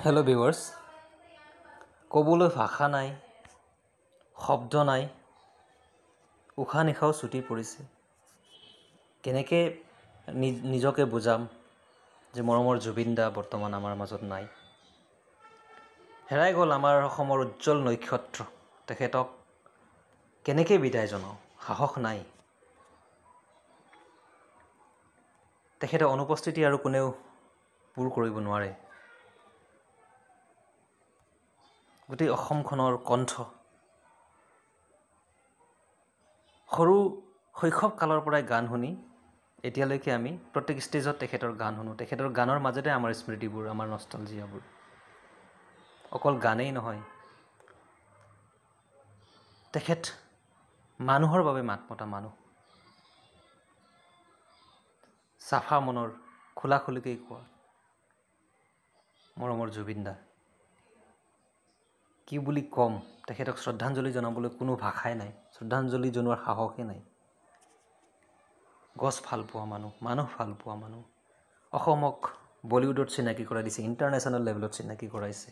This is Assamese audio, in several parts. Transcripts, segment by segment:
হেল্ল' ভিউৱাৰ্ছ, ক'বলৈ ভাষা নাই, শব্দ নাই, উশাহ নিশাও ছুটি পৰিছে। কেনেকৈ নিজকে বুজাম যে মৰমৰ জুবিন দা বৰ্তমান আমাৰ মাজত নাই। হেৰাই গ'ল আমাৰ অসমৰ উজ্জ্বল নক্ষত্ৰ। তেখেতক কেনেকৈ বিদায় জনাওঁ, সাহস নাই। তেখেতৰ অনুপস্থিতি আৰু কোনেও পূৰ কৰিব নোৱাৰে। গোটেই অসমখনৰ কণ্ঠ। সৰু শৈশৱ কালৰ পৰাই গান শুনি এতিয়ালৈকে আমি প্ৰত্যেক ষ্টেজত তেখেতৰ গান শুনো। তেখেতৰ গানৰ মাজতে আমাৰ স্মৃতিবোৰ, আমাৰ নষ্টালজিয়াবোৰ। অকল গানেই নহয়, তেখেত মানুহৰ বাবে মাত মতা মানুহ। চাফা মনৰ, খোলাখুলিকৈ কোৱা মৰমৰ জুবিন দা। কি বুলি ক'ম, তেখেতক শ্ৰদ্ধাঞ্জলি জনাবলৈ কোনো ভাষাই নাই, শ্ৰদ্ধাঞ্জলি জনোৱাৰ সাহসেই নাই। গছ ভাল পোৱা মানুহ, মানুহ ভাল পোৱা মানুহ। অসমক বলিউডত চিনাকি কৰাই দিছে, ইণ্টাৰনেশ্যনেল লেভেলত চিনাকি কৰাইছে।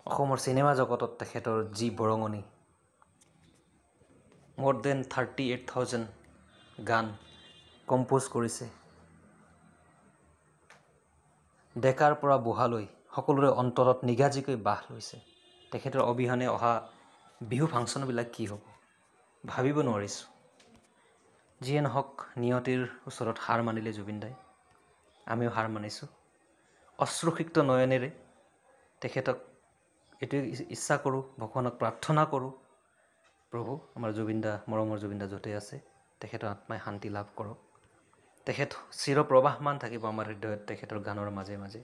অসমৰ চিনেমা জগতত তেখেতৰ যি বৰঙণি, more than 38,000 গান কম্প'জ কৰিছে। ডেকাৰ পৰা বুঢ়ালৈ সকলোৰে অন্তৰত নিগাজিকৈ বাস লৈছে। তেখেতৰ অবিহনে অহা বিহু ফাংচনবিলাক কি হ'ব ভাবিব নোৱাৰিছোঁ। যিয়ে নহওক, নিয়তিৰ ওচৰত হাৰ মানিলে জুবিন দাই, আমিও হাৰ মানিছোঁ। অশ্ৰুসিক্ত নয়নেৰে তেখেতক এইটোৱে ইচ্ছা কৰোঁ, ভগৱানক প্ৰাৰ্থনা কৰোঁ, প্ৰভু আমাৰ জুবিন দা, মৰমৰ জুবিন দা য'তে আছে তেখেতৰ আত্মাই শান্তি লাভ কৰক। তেখেত চিৰপ্ৰবাহমান থাকিব আমাৰ হৃদয়ত, তেখেতৰ গানৰ মাজে মাজে।